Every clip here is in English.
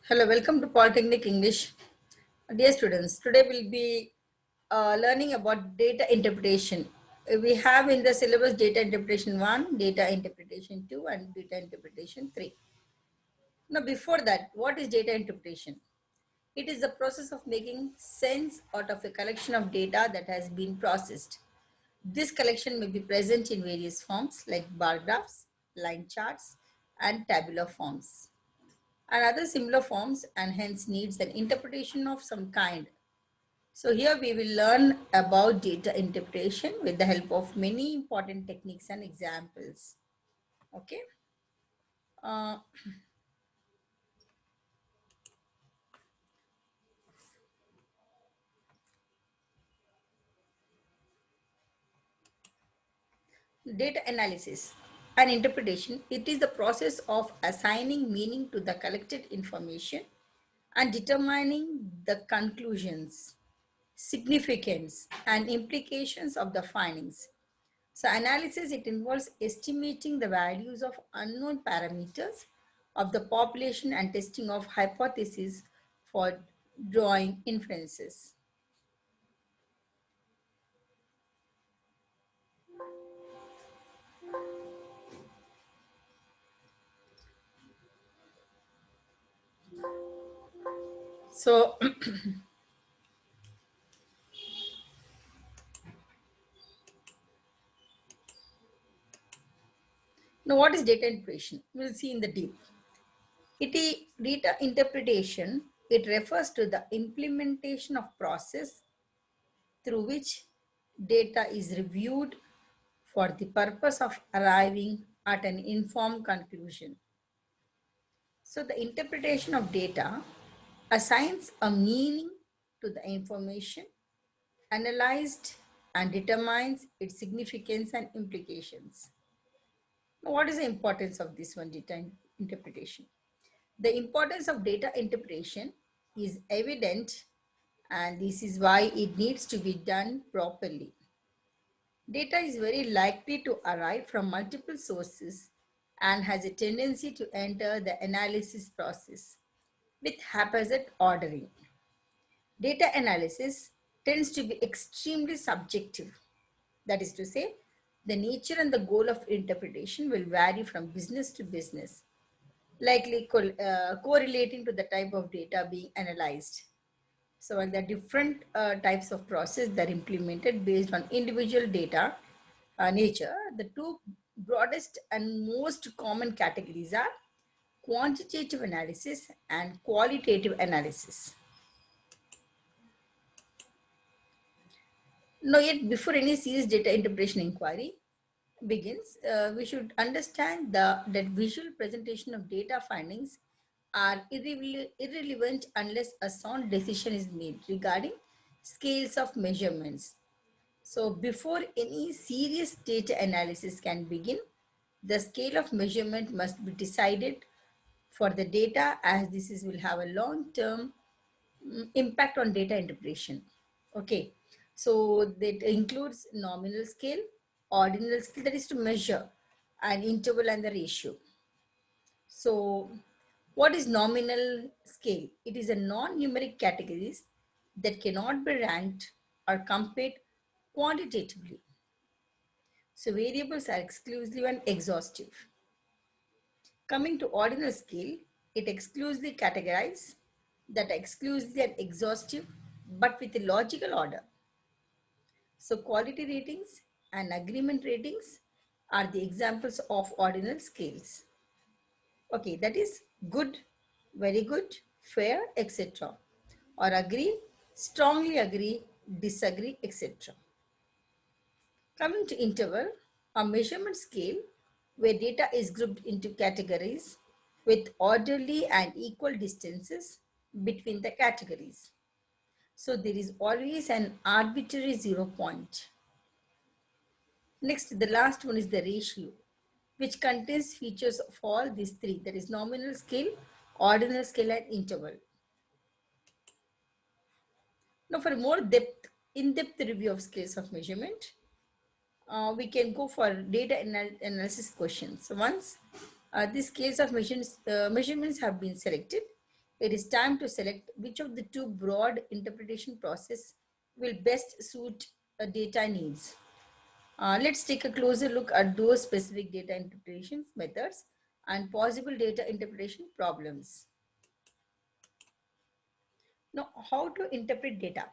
Hello, welcome to Polytechnic English. Dear students, today we'll be learning about data interpretation. We have in the syllabus data interpretation 1, data interpretation 2, and data interpretation 3. Now, before that, what is data interpretation? It is the process of making sense out of a collection of data that has been processed. This collection may be present in various forms like bar graphs, line charts, and tabular forms, and other similar forms, and hence needs an interpretation of some kind. So here we will learn about data interpretation with the help of many important techniques and examples. Okay. Uh, Data analysis and interpretation, it is the process of assigning meaning to the collected information and determining the conclusions, significance, and implications of the findings. So analysis, it involves estimating the values of unknown parameters of the population and testing of hypotheses for drawing inferences. So now what is data interpretation? We'll see in the deep. Data interpretation, it refers to the implementation of process through which data is reviewed for the purpose of arriving at an informed conclusion. So the interpretation of data assigns a meaning to the information analyzed and determines its significance and implications. Now, what is the importance of this one, data interpretation? The importance of data interpretation is evident, and this is why it needs to be done properly. Data is very likely to arrive from multiple sources and has a tendency to enter the analysis process with haphazard ordering. Data analysis tends to be extremely subjective. That is to say, the nature and the goal of interpretation will vary from business to business, likely correlating to the type of data being analyzed. So while there are different types of process that are implemented based on individual data nature, the two broadest and most common categories are quantitative analysis and qualitative analysis. Now, yet before any serious data interpretation inquiry begins, we should understand that visual presentation of data findings are irrelevant unless a sound decision is made regarding scales of measurements. So before any serious data analysis can begin, the scale of measurement must be decided for the data, as will have a long-term impact on data interpretation. Okay, so that includes nominal scale, ordinal scale, that is to measure, and interval and the ratio. So what is nominal scale? It is a non-numeric categories that cannot be ranked or compared quantitatively. So variables are exclusive and exhaustive. Coming to ordinal scale, it exclusively categorizes that are exclusively and exhaustive but with a logical order. So quality ratings and agreement ratings are the examples of ordinal scales. Okay, that is good, very good, fair, etc. Or agree, strongly agree, disagree, etc. Coming to interval, a measurement scale where data is grouped into categories with orderly and equal distances between the categories. So there is always an arbitrary 0 point. Next, the last one is the ratio, which contains features of all these three, that is nominal scale, ordinal scale, and interval. Now for more in-depth review of scales of measurement, we can go for data analysis questions. So once these scales of measurements have been selected, It is time to select which of the two broad interpretation process will best suit a data needs. Let's take a closer look at those specific data interpretation methods and possible data interpretation problems. Now, how to interpret data?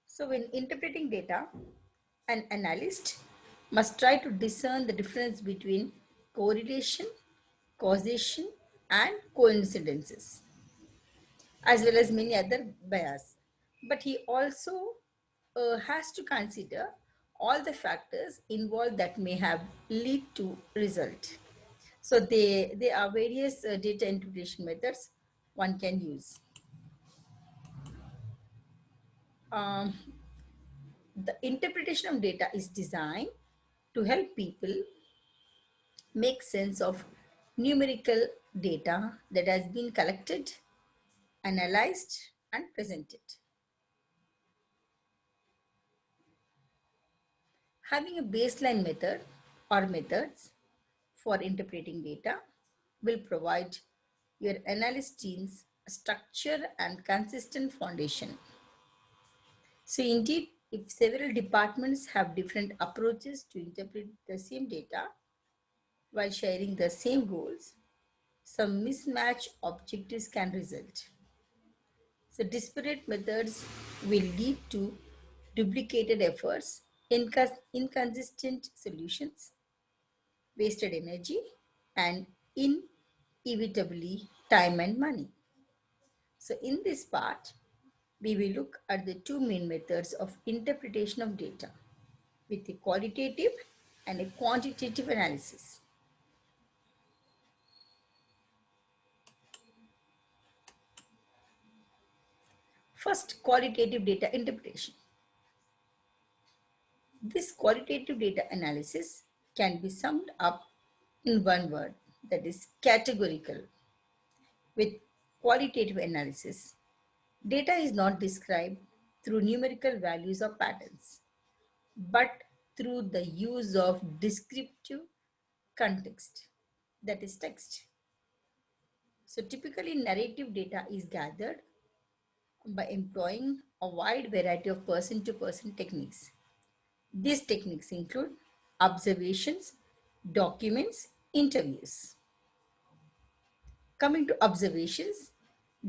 So when interpreting data, an analyst must try to discern the difference between correlation, causation, and coincidences, as well as many other bias. But he also has to consider all the factors involved that may have lead to result. So there are various data interpretation methods one can use. Um, the interpretation of data is designed to help people make sense of numerical data that has been collected, analyzed, and presented. Having a baseline method or methods for interpreting data will provide your analyst teams a structure and consistent foundation. So indeed, if several departments have different approaches to interpret the same data while sharing the same goals, some mismatch objectives can result. So disparate methods will lead to duplicated efforts, inconsistent solutions, wasted energy, and inevitably time and money. So in this part, we will look at the two main methods of interpretation of data with a qualitative and a quantitative analysis. First, qualitative data interpretation. This qualitative data analysis can be summed up in one word, that is categorical. With qualitative analysis, data is not described through numerical values or patterns, but through the use of descriptive context, that is text. So typically narrative data is gathered by employing a wide variety of person-to-person techniques. These techniques include observations, documents, interviews. Coming to observations,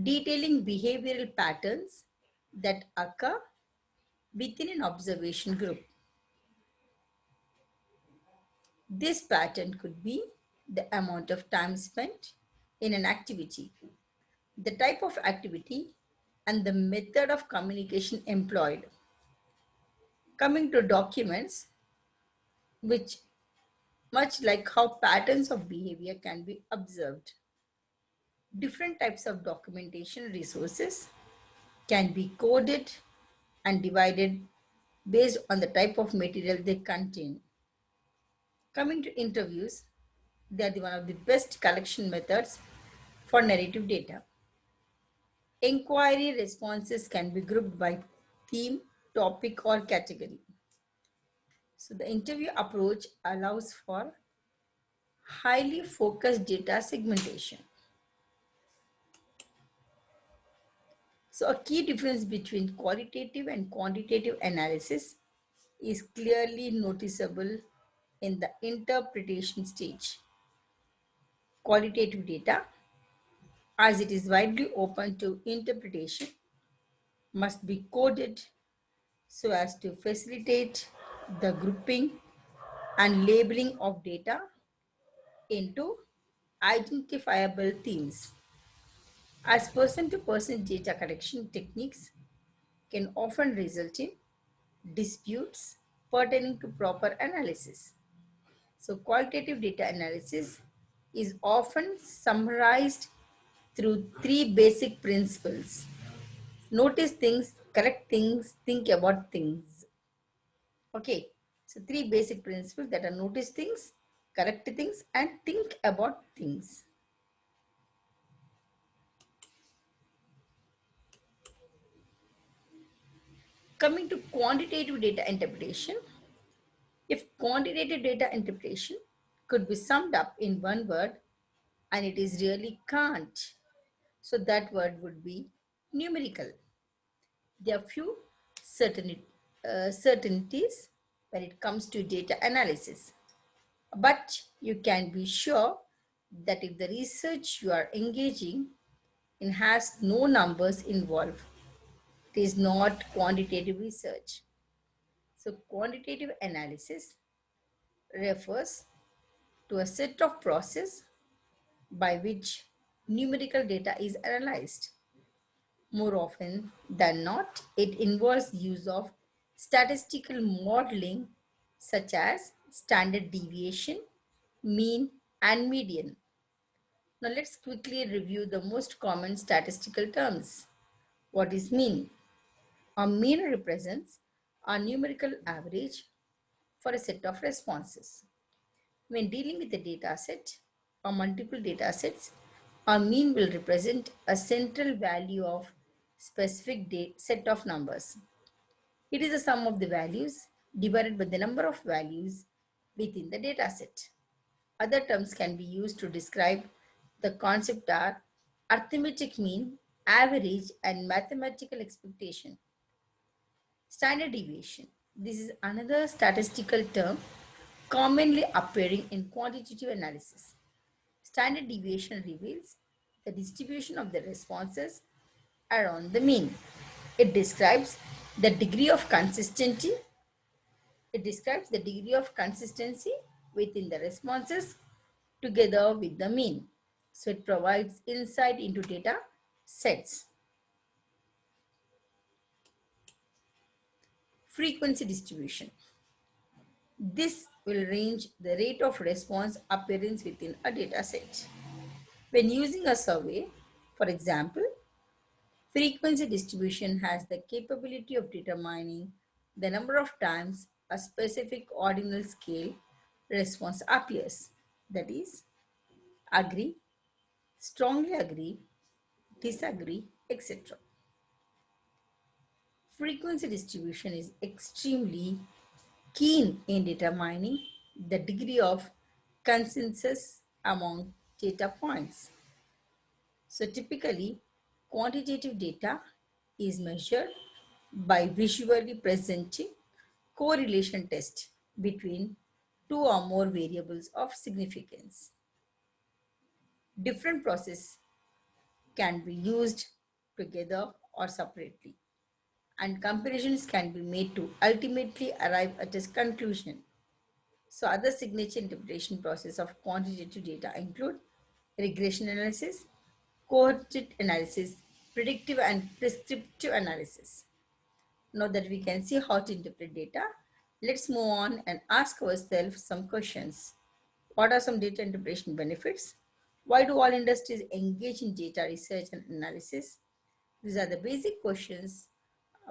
detailing behavioral patterns that occur within an observation group. This pattern could be the amount of time spent in an activity, the type of activity, and the method of communication employed. Coming to documents, which much like how patterns of behavior can be observed. Different types of documentation resources can be coded and divided based on the type of material they contain. Coming to interviews, they are one of the best collection methods for narrative data. Inquiry responses can be grouped by theme, topic, or category. So the interview approach allows for highly focused data segmentation. So a key difference between qualitative and quantitative analysis is clearly noticeable in the interpretation stage. Qualitative data, as it is widely open to interpretation, must be coded so as to facilitate the grouping and labeling of data into identifiable themes. As person-to-person data collection techniques can often result in disputes pertaining to proper analysis. So qualitative data analysis is often summarized through three basic principles. Notice things, correct things, think about things. Okay, so three basic principles that are notice things, correct things, and think about things. Coming to quantitative data interpretation, if quantitative data interpretation could be summed up in one word, and it is really can't, So that word would be numerical. There are few certainties when it comes to data analysis. But you can be sure that if the research you are engaging in has no numbers involved, it is not quantitative research. So quantitative analysis refers to a set of process by which numerical data is analyzed. More often than not, it involves use of statistical modeling such as standard deviation, mean, and median. Now let's quickly review the most common statistical terms. What is mean? A mean represents a numerical average for a set of responses. When dealing with a data set or multiple data sets, a mean will represent a central value of specific set of numbers. It is the sum of the values divided by the number of values within the data set. Other terms can be used to describe the concept are arithmetic mean, average, and mathematical expectation. Standard deviation. This is another statistical term commonly appearing in quantitative analysis. Standard deviation reveals the distribution of the responses around the mean. It describes the degree of consistency. It describes the degree of consistency within the responses together with the mean. So it provides insight into data sets. Frequency distribution. This will range the rate of response appearance within a data set. When using a survey, for example, frequency distribution has the capability of determining the number of times a specific ordinal scale response appears. That is, agree, strongly agree, disagree, etc. Frequency distribution is extremely keen in determining the degree of consensus among data points. So typically, quantitative data is measured by visually presenting correlation test between two or more variables of significance. Different processes can be used together or separately, and comparisons can be made to ultimately arrive at a conclusion. So other signature interpretation process of quantitative data include regression analysis, cohort analysis, predictive and prescriptive analysis. Now that we can see how to interpret data, let's move on and ask ourselves some questions. What are some data interpretation benefits? Why do all industries engage in data research and analysis? These are the basic questions,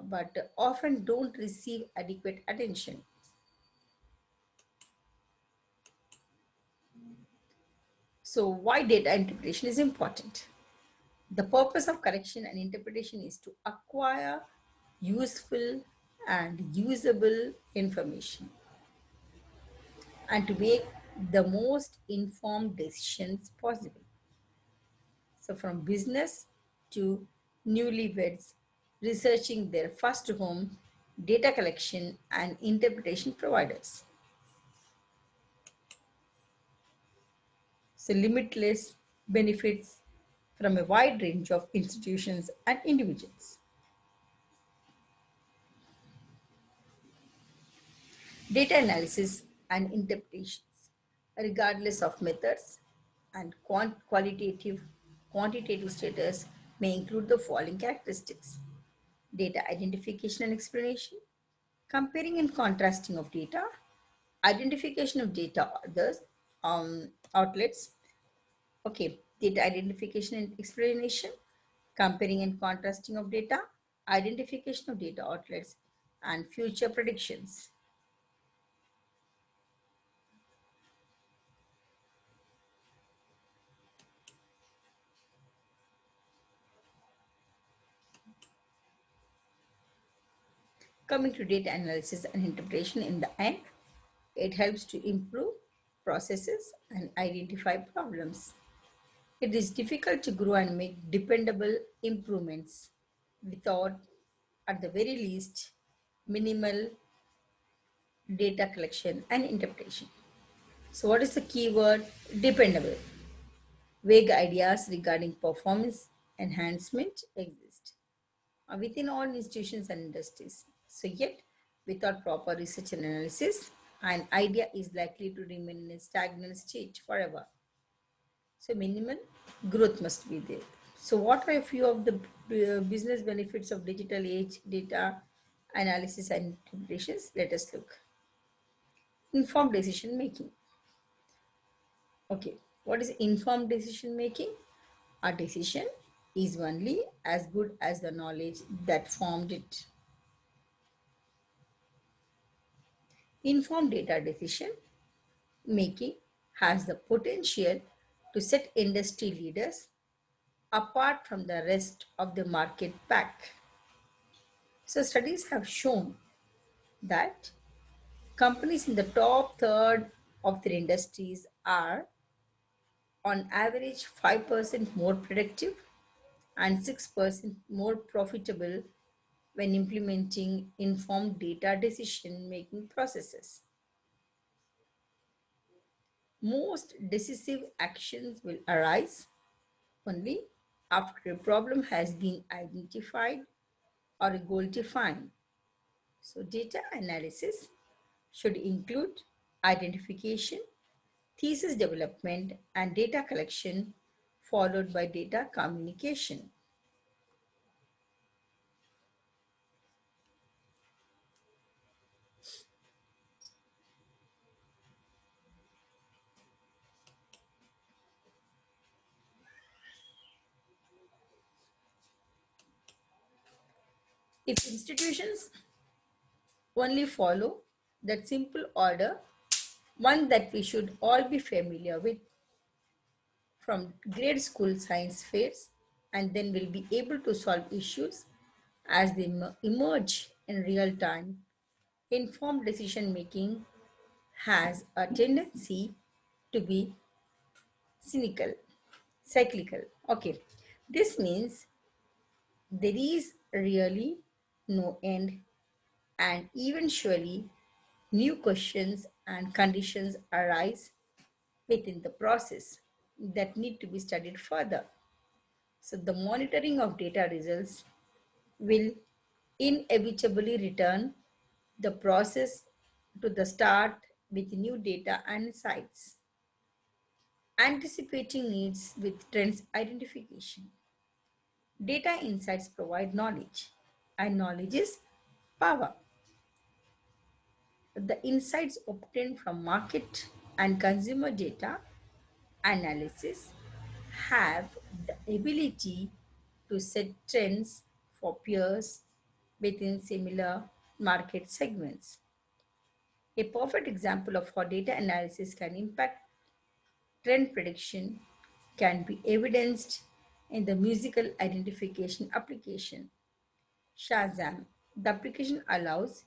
but often don't receive adequate attention. So why data interpretation is important? The purpose of correction and interpretation is to acquire useful and usable information and to make the most informed decisions possible. So from business to newlyweds researching their first home, data collection and interpretation providers. So limitless benefits from a wide range of institutions and individuals. Data analysis and interpretations, regardless of methods and quantitative status, may include the following characteristics: data identification and explanation, comparing and contrasting of data, identification of data others, outlets, okay, data identification and explanation, comparing and contrasting of data, identification of data outlets, and future predictions. Coming to data analysis and interpretation, in the end, it helps to improve processes and identify problems. It is difficult to grow and make dependable improvements without, at the very least, minimal data collection and interpretation. So, what is the keyword? Dependable. Vague ideas regarding performance enhancement exist within all institutions and industries. So, yet, without proper research and analysis, an idea is likely to remain in a stagnant state forever. So, minimal growth must be there. So, what are a few of the business benefits of digital age data analysis and interpretations? Let us look. Informed decision making. Okay, what is informed decision making? A decision is only as good as the knowledge that formed it. Informed data decision making has the potential to set industry leaders apart from the rest of the market pack. So, studies have shown that companies in the top third of their industries are on average 5% more productive and 6% more profitable when implementing informed data decision making processes. Most decisive actions will arise only after a problem has been identified or a goal defined. So, data analysis should include identification, thesis development, and data collection, followed by data communication. If institutions only follow that simple order, one that we should all be familiar with from grade school science fairs, and then we'll be able to solve issues as they emerge in real time. Informed decision making has a tendency to be cynical, cyclical. Okay, this means there is really no end, and eventually new questions and conditions arise within the process that need to be studied further. So, the monitoring of data results will inevitably return the process to the start with new data and insights, anticipating needs with trends identification. Data insights provide knowledge, and knowledge is power. The insights obtained from market and consumer data analysis have the ability to set trends for peers within similar market segments. A perfect example of how data analysis can impact trend prediction can be evidenced in the musical identification application Shazam. The application allows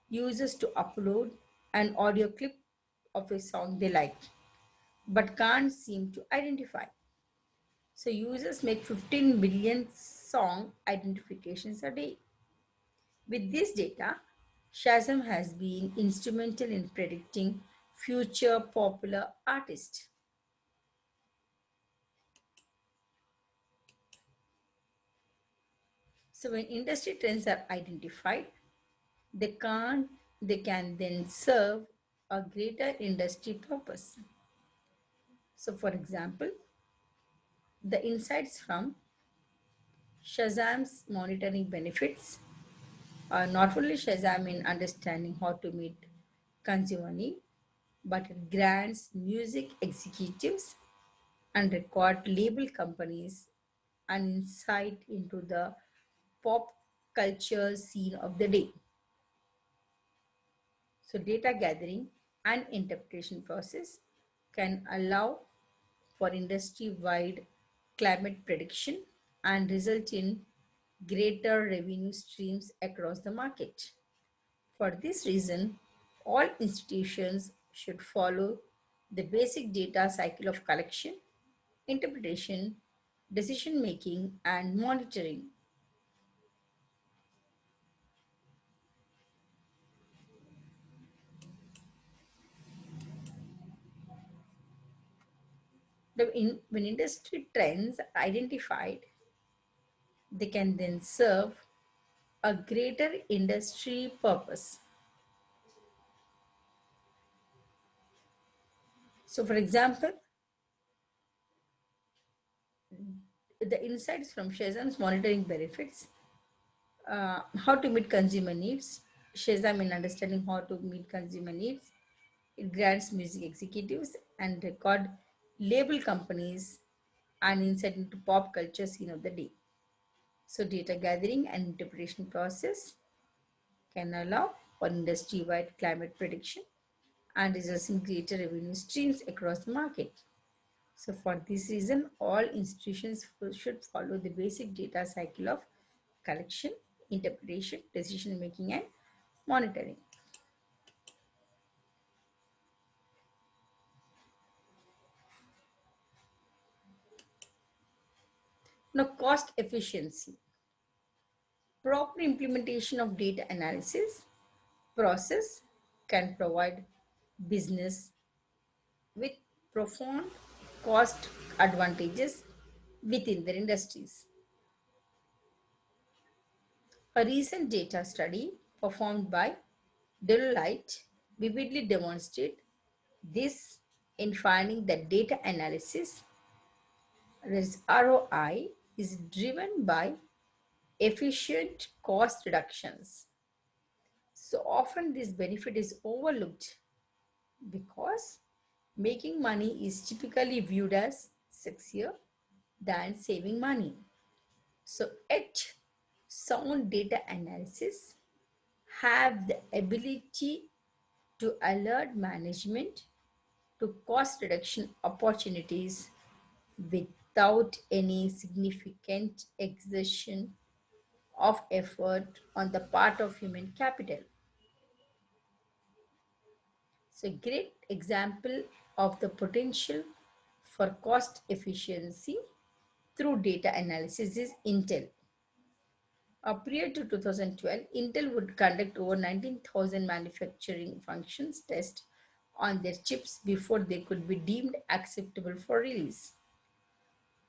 users to upload an audio clip of a song they like but can't seem to identify. So users make 15 million song identifications a day. With this data, Shazam has been instrumental in predicting future popular artists. So when industry trends are identified, they can they can then serve a greater industry purpose. So for example, the insights from Shazam's monitoring benefits are not only Shazam in understanding how to meet consumer need, but it grants music executives and record label companies an insight into the pop culture scene of the day. So data gathering and interpretation process can allow for industry-wide climate prediction and result in greater revenue streams across the market. For this reason, all institutions should follow the basic data cycle of collection, interpretation, decision making, and monitoring. When industry trends are identified, they can then serve a greater industry purpose. So, for example, the insights from Shazam's monitoring benefits, how to meet consumer needs. Shazam in understanding how to meet consumer needs. It grants music executives and record label companies an insight into pop culture scene of the day. So data gathering and interpretation process can allow for industry-wide climate prediction and results in greater revenue streams across the market. So for this reason, all institutions should follow the basic data cycle of collection, interpretation, decision making, and monitoring. Now, cost efficiency. Proper implementation of data analysis process can provide business with profound cost advantages within their industries. A recent data study performed by Deloitte vividly demonstrates this in finding that data analysis, that is ROI, is driven by efficient cost reductions. So often this benefit is overlooked because making money is typically viewed as sexier than saving money. So yet sound data analysis have the ability to alert management to cost reduction opportunities without any significant exertion of effort on the part of human capital. So, a great example of the potential for cost efficiency through data analysis is Intel. Prior to 2012, Intel would conduct over 19,000 manufacturing functions tests on their chips before they could be deemed acceptable for release.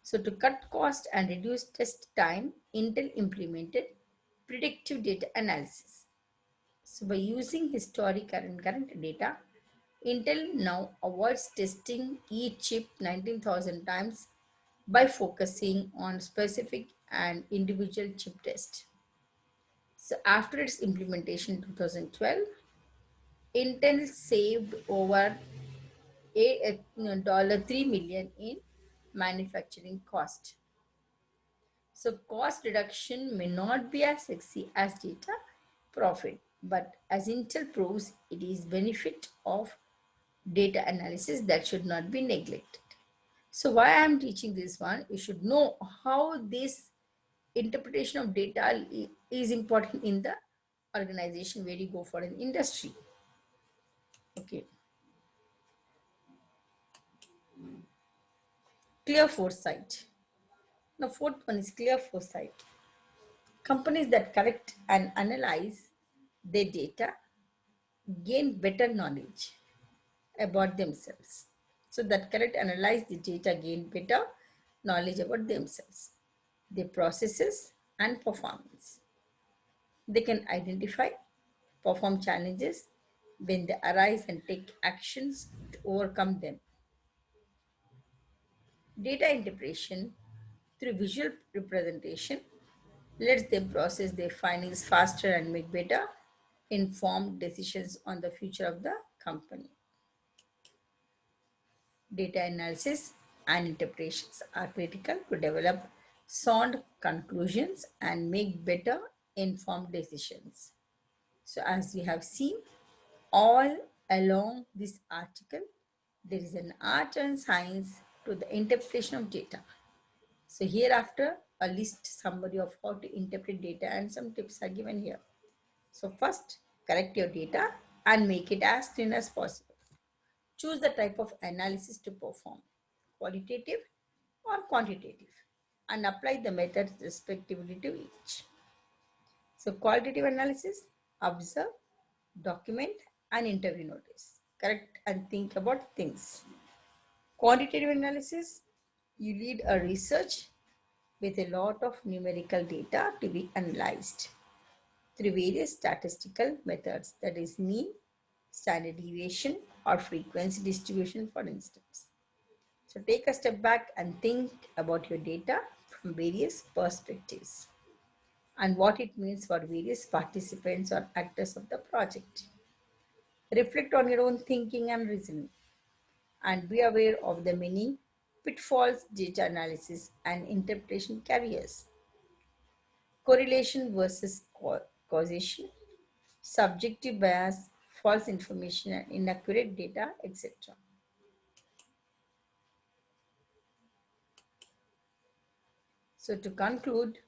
So to cut cost and reduce test time, Intel implemented predictive data analysis. So by using historical and current data, Intel now avoids testing each chip 19,000 times by focusing on specific and individual chip tests. So after its implementation in 2012, Intel saved over $3 million in manufacturing cost. So cost reduction may not be as sexy as data profit, but as Intel proves, it is benefit of data analysis that should not be neglected. So why I am teaching this one, you should know how this interpretation of data is important in the organization where you go for an industry. Okay, clear foresight. Now fourth one is clear foresight. Companies that collect and analyze their data gain better knowledge about themselves. So that correct analyze the data gain better knowledge about themselves, their processes and performance. They can identify, perform challenges when they arise and take actions to overcome them. Data interpretation through visual representation lets them process their findings faster and make better informed decisions on the future of the company. Data analysis and interpretations are critical to develop sound conclusions and make better informed decisions. So, as we have seen all along this article, there is an art and science to the interpretation of data. So, hereafter, a list summary of how to interpret data and some tips are given here. So, first, correct your data and make it as clean as possible. Choose the type of analysis to perform: qualitative, or quantitative, and apply the methods respectively to each. So qualitative analysis, observe, document, and interview notice. Correct and think about things. Quantitative analysis, you lead a research with a lot of numerical data to be analyzed through various statistical methods, that is mean, standard deviation, or frequency distribution, for instance. So take a step back and think about your data from various perspectives and what it means for various participants or actors of the project. Reflect on your own thinking and reasoning and be aware of the many pitfalls data analysis and interpretation carries. Correlation versus causation, subjective bias, false information, and inaccurate data, etc. So to conclude,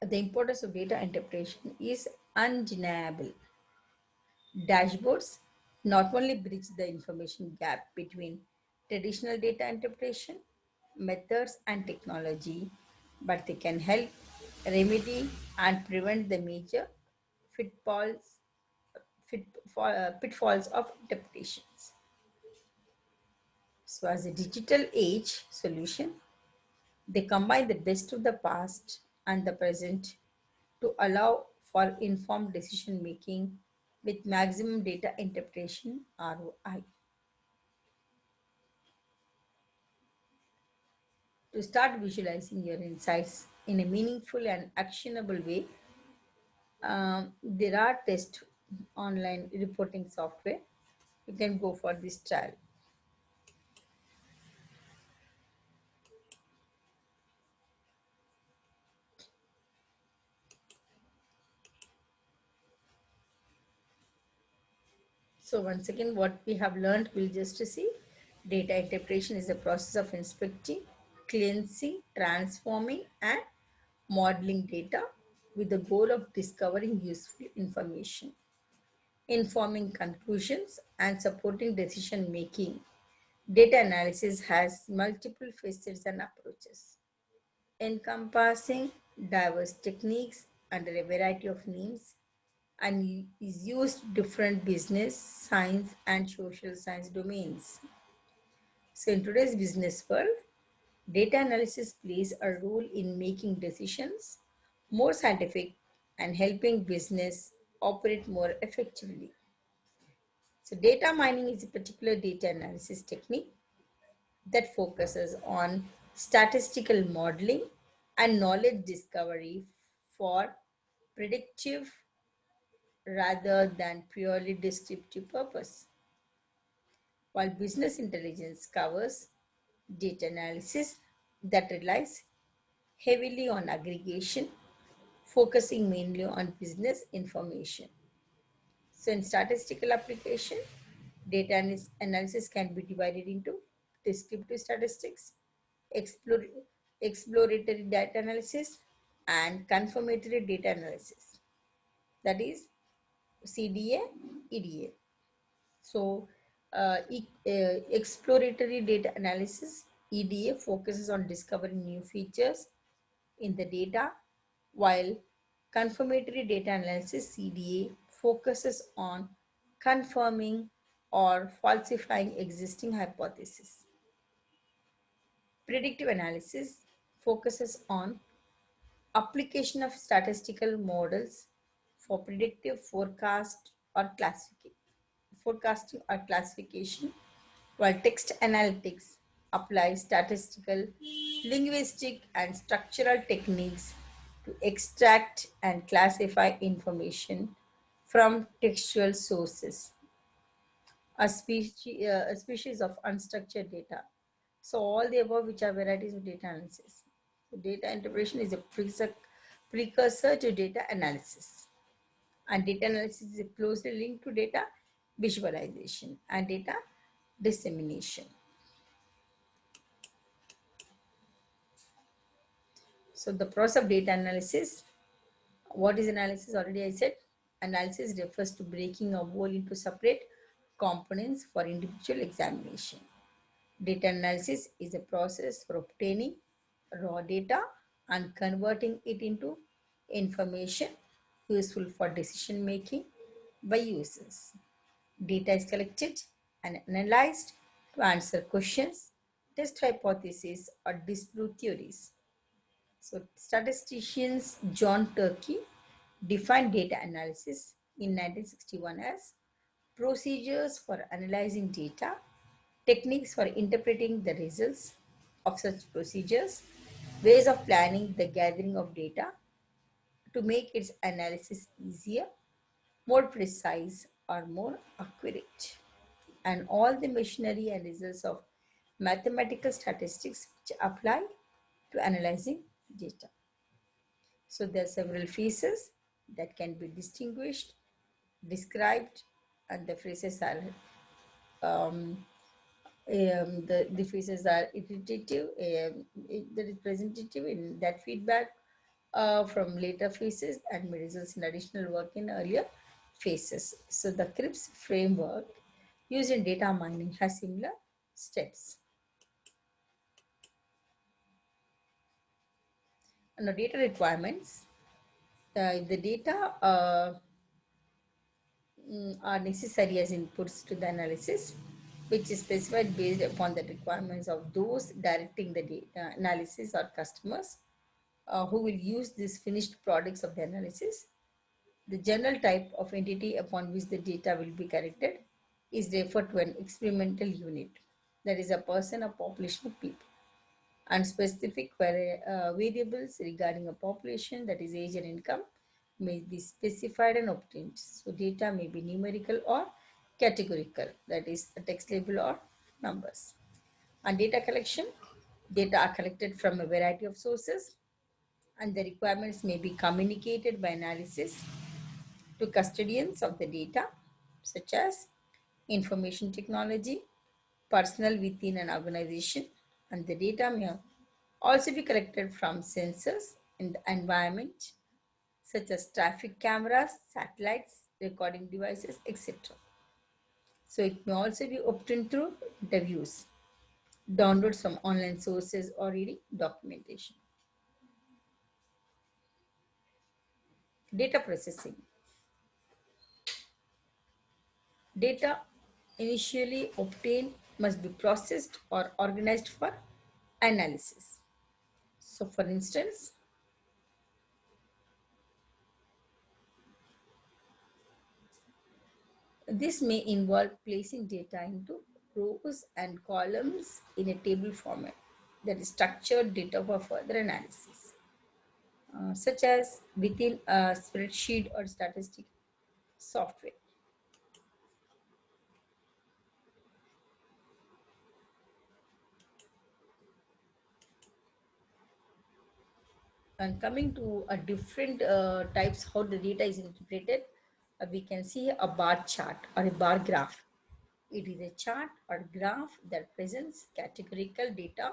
the importance of data interpretation is undeniable. Dashboards not only bridge the information gap between traditional data interpretation methods and technology, but they can help remedy and prevent the major pitfalls, pitfalls of interpretations. So, as a digital age solution, they combine the best of the past and the present to allow for informed decision making with maximum data interpretation ROI. To start visualizing your insights in a meaningful and actionable way, there are test online reporting software. You can go for this trial. So once again, what we have learned, we'll just see. Data interpretation is the process of inspecting, cleansing, transforming, and modeling data with the goal of discovering useful information, informing conclusions, and supporting decision making. Data analysis has multiple facets and approaches, encompassing diverse techniques under a variety of names and is used different business, science, and social science domains. So in today's business world, data analysis plays a role in making decisions more scientific and helping business operate more effectively. So data mining is a particular data analysis technique that focuses on statistical modeling and knowledge discovery for predictive rather than purely descriptive purpose. While business intelligence covers data analysis that relies heavily on aggregation, focusing mainly on business information. So in statistical application, data analysis can be divided into descriptive statistics, explore, exploratory data analysis, and confirmatory data analysis. That is CDA, EDA. So, exploratory data analysis EDA focuses on discovering new features in the data, while confirmatory data analysis CDA focuses on confirming or falsifying existing hypotheses. Predictive analysis focuses on application of statistical models for predictive forecasting or classification, while text analytics applies statistical, linguistic, and structural techniques to extract and classify information from textual sources, a species of unstructured data. So all the above, which are varieties of data analysis. So data interpretation is a precursor to data analysis. And data analysis is closely linked to data visualization and data dissemination. So the process of data analysis, what is analysis? Already I said, analysis refers to breaking a whole into separate components for individual examination. Data analysis is a process for obtaining raw data and converting it into information useful for decision making by users. Data is collected and analyzed to answer questions, test hypotheses, or disprove theories. So, statisticians John Turkey defined data analysis in 1961 as procedures for analyzing data, techniques for interpreting the results of such procedures, ways of planning the gathering of data to make its analysis easier, more precise, or more accurate, and all the machinery and results of mathematical statistics which apply to analyzing data. So there are several phases that can be distinguished, described, and the phrases are the phases are iterative, that is presentative in that feedback from later phases and may result in additional work in earlier phases. So the CRIPS framework used in data mining has similar steps. Now, data requirements. The data are necessary as inputs to the analysis, which is specified based upon the requirements of those directing the data analysis or customers who will use these finished products of the analysis. The general type of entity upon which the data will be collected is referred to an experimental unit, that is a person or population of people, and specific variables regarding a population, that is age and income, may be specified and obtained. So data may be numerical or categorical, that is a text label or numbers. And data collection, data are collected from a variety of sources and the requirements may be communicated by analysis to custodians of the data, such as information technology, personnel within an organization, and the data may also be collected from sensors in the environment, such as traffic cameras, satellites, recording devices, etc. So it may also be obtained through interviews, downloads from online sources, or reading documentation. Data processing. Data initially obtained must be processed or organized for analysis. So, for instance, this may involve placing data into rows and columns in a table format, that is structured data for further analysis, such as within a spreadsheet or statistic software. And coming to a different types how the data is interpreted, we can see a bar chart or a bar graph. It is a chart or graph that presents categorical data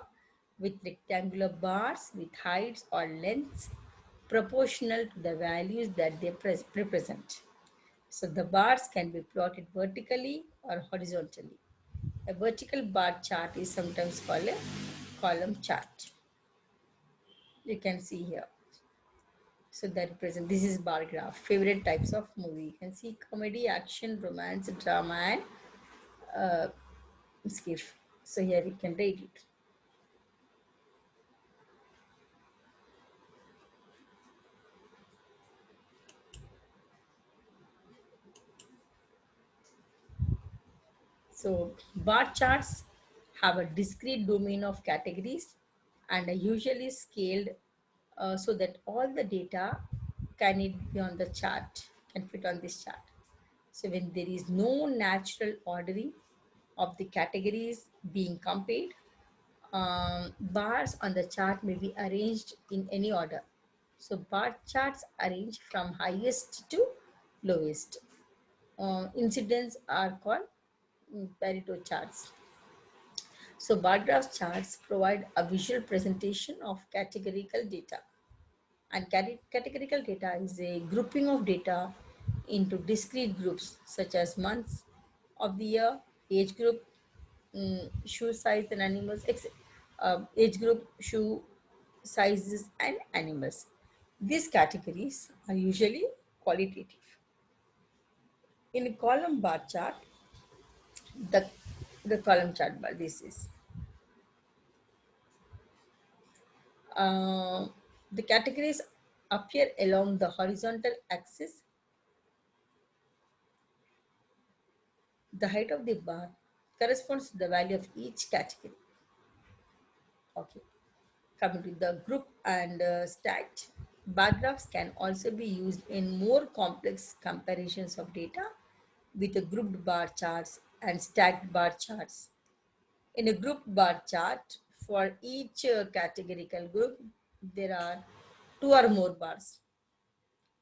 with rectangular bars with heights or lengths proportional to the values that they represent. So the bars can be plotted vertically or horizontally. A vertical bar chart is sometimes called a column chart. You can see here. So that represent, this is bar graph. Favorite types of movie. You can see comedy, action, romance, drama, and uh, skiff. So here you can rate it. So bar charts have a discrete domain of categories and are usually scaled so that all the data can it be on the chart, can fit on this chart. So when there is no natural ordering of the categories being compared, bars on the chart may be arranged in any order. So bar charts arrange from highest to lowest. Incidents are called Pareto charts. So bar graph charts provide a visual presentation of categorical data. And categorical data is a grouping of data into discrete groups such as months of the year, age group, shoe size and animals, age group, shoe sizes and animals. These categories are usually qualitative. In a column bar chart, the, the column chart bar, this is uh, the categories appear along the horizontal axis. The height of the bar corresponds to the value of each category. Okay. Coming to the group and stacked, bar graphs can also be used in more complex comparisons of data with a grouped bar charts and stacked bar charts. In a group bar chart, for each categorical group, there are two or more bars.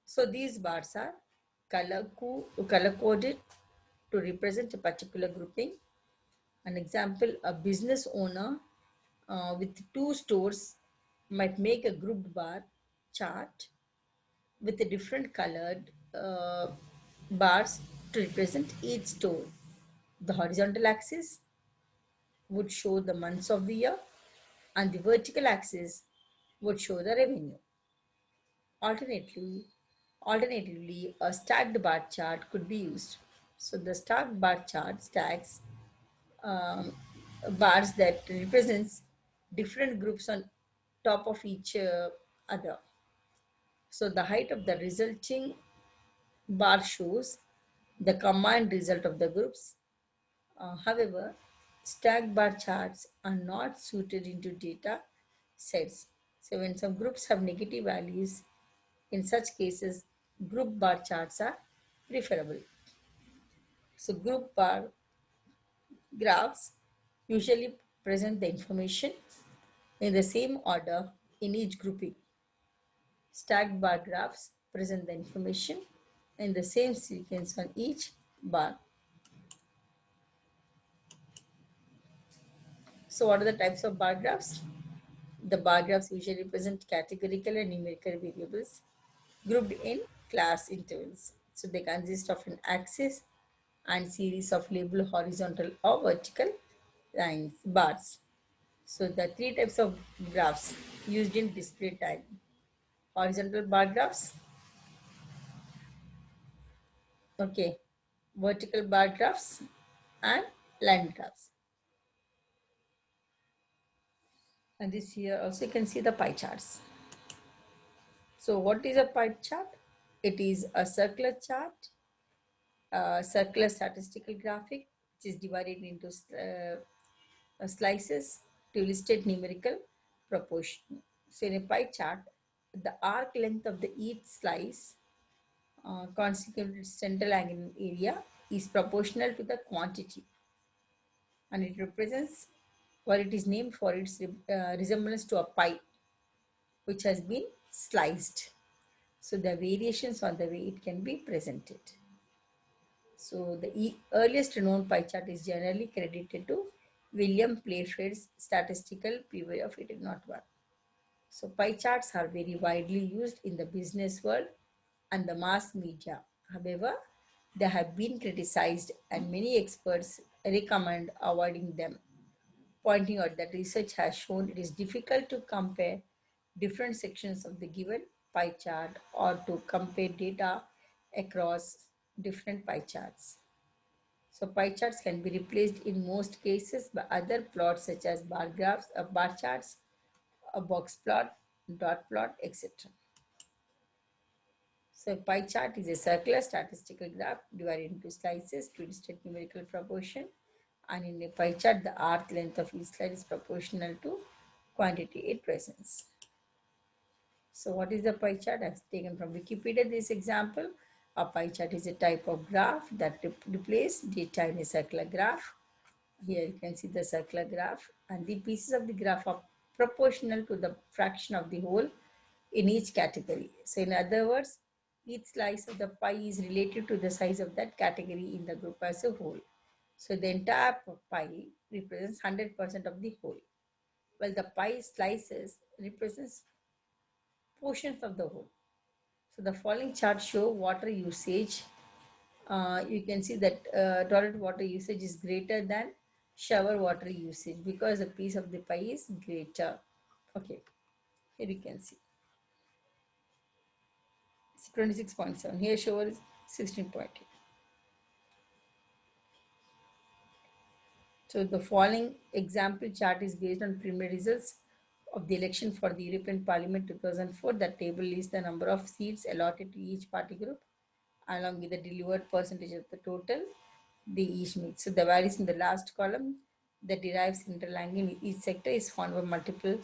So these bars are color coded to represent a particular grouping. An example, a business owner with two stores might make a grouped bar chart with a different colored bars to represent each store. The horizontal axis would show the months of the year and the vertical axis would show the revenue. Alternatively, alternatively, a stacked bar chart could be used. So the stacked bar chart stacks um, bars that represents different groups on top of each other. So the height of the resulting bar shows the combined result of the groups. However, stacked bar charts are not suited into data sets. So when some groups have negative values, in such cases, group bar charts are preferable. So group bar graphs usually present the information in the same order in each grouping. Stacked bar graphs present the information in the same sequence on each bar. So what are the types of bar graphs? The bar graphs usually represent categorical and numerical variables grouped in class intervals. So they consist of an axis and series of labeled horizontal or vertical lines, bars. So the three types of graphs used in display type: horizontal bar graphs, okay, vertical bar graphs, and line graphs. And this here also you can see the pie charts. So what is a pie chart? It is a circular chart, a circular statistical graphic, which is divided into slices to illustrate numerical proportion. So in a pie chart, the arc length of the each slice constituted central angle area is proportional to the quantity, and it represents what it is named for its resemblance to a pie which has been sliced. So the variations on the way it can be presented. So the earliest known pie chart is generally credited to William Playfair's statistical PY of 1801. So pie charts are very widely used in the business world and the mass media. However, they have been criticized and many experts recommend avoiding them, pointing out that research has shown it is difficult to compare different sections of the given pie chart or to compare data across different pie charts. So pie charts can be replaced in most cases by other plots such as bar graphs, bar charts, a box plot, dot plot, etc. So pie chart is a circular statistical graph divided into slices to illustrate numerical proportion. And in a pie chart, the arc length of each slide is proportional to quantity it presents. So what is the pie chart? I've taken from Wikipedia this example. A pie chart is a type of graph that displays data in a circular graph. Here you can see the circular graph, and the pieces of the graph are proportional to the fraction of the whole in each category. So in other words, each slice of the pie is related to the size of that category in the group as a whole. So the entire pie represents 100% of the whole, while the pie slices represents portions of the whole. So the following chart show water usage. You can see that toilet water usage is greater than shower water usage because the piece of the pie is greater. Okay, here you can see it's 26.7. Here shower is 16.8. So the following example chart is based on preliminary results of the election for the European Parliament 2004. The table lists the number of seats allotted to each party group along with the delivered percentage of the total they each meet. So the values in the last column that derives central angle in each sector is found by multiple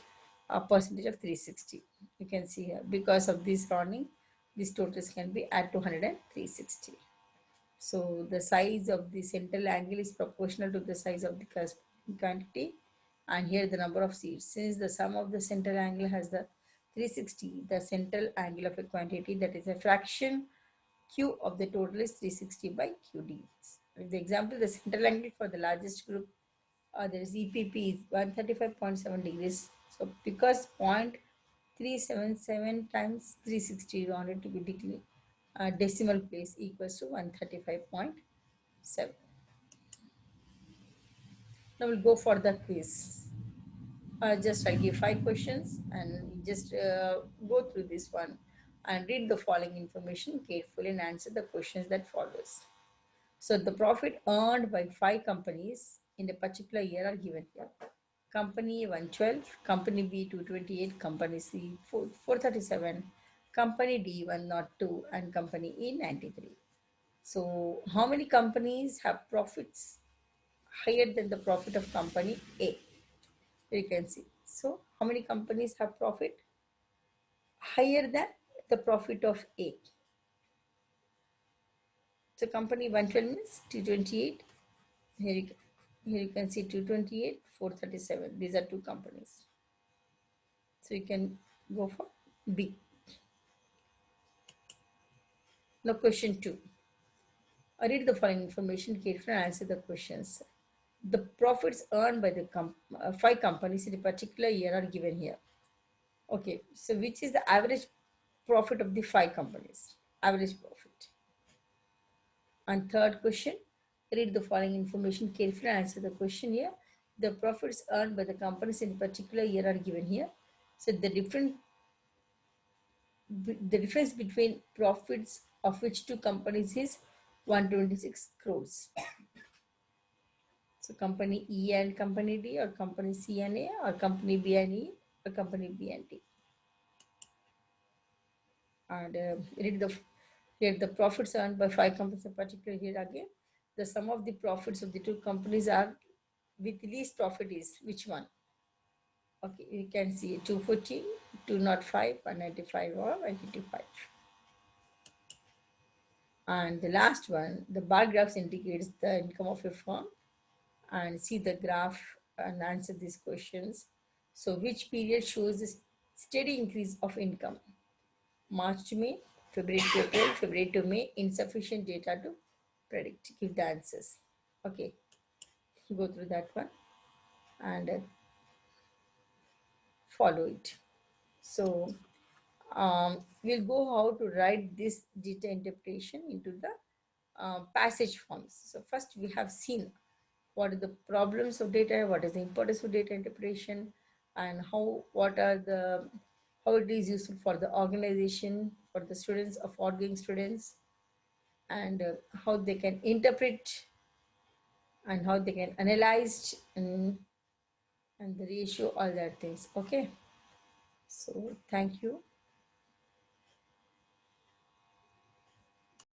percentage of 360. You can see here because of this rounding, these totals can be added to 100 and 360. So the size of the central angle is proportional to the size of the corresponding quantity, and here the number of seats. Since the sum of the central angle has the 360, the central angle of a quantity that is a fraction Q of the total is 360 by QD. In the example, the central angle for the largest group, there is EPP is 135.7 degrees. So because 0.377 times 360 rounded to be decimal place equals to 135.7. Now we'll go for the quiz. Just I'll give 5 questions and just go through this one and read the following information carefully and answer the questions that follows. So the profit earned by 5 companies in a particular year are given here. Company 112, Company B 228, Company C 437, Company D 102, and Company E 93. So how many companies have profits higher than the profit of Company A? You can see. So how many companies have profit higher than the profit of A? So company 112 means 228. Here you can see 228, 437. These are 2 companies. So you can go for B. Now question 2. I read the following information carefully and answer the questions. The profits earned by the 5 companies in a particular year are given here. Okay, so which is the average profit of the 5 companies? Average profit. And third question, read the following information carefully and answer the question here. The profits earned by the companies in a particular year are given here. So the difference between profits of which 2 companies is 126 crores. So company E and company D, or company C and A, or company B and E, or company B and D. And here the profits earned by 5 companies in particular. Here again, the sum of the profits of the 2 companies are with least profit is which one? Okay, you can see 214, 205, 195, or 155. And the last one, the bar graphs indicates the income of a firm, and see the graph and answer these questions. So which period shows a steady increase of income? March to May, February to April, February to May, insufficient data to predict. Give the answers. Okay, go through that one and follow it. So we'll go how to write this data interpretation into the passage forms. So first we have seen what are the problems of data, what is the importance of data interpretation, and how it is useful for the organization, for the students of outgoing students, and how they can interpret and how they can analyze and the ratio, all that things. Okay, so thank you.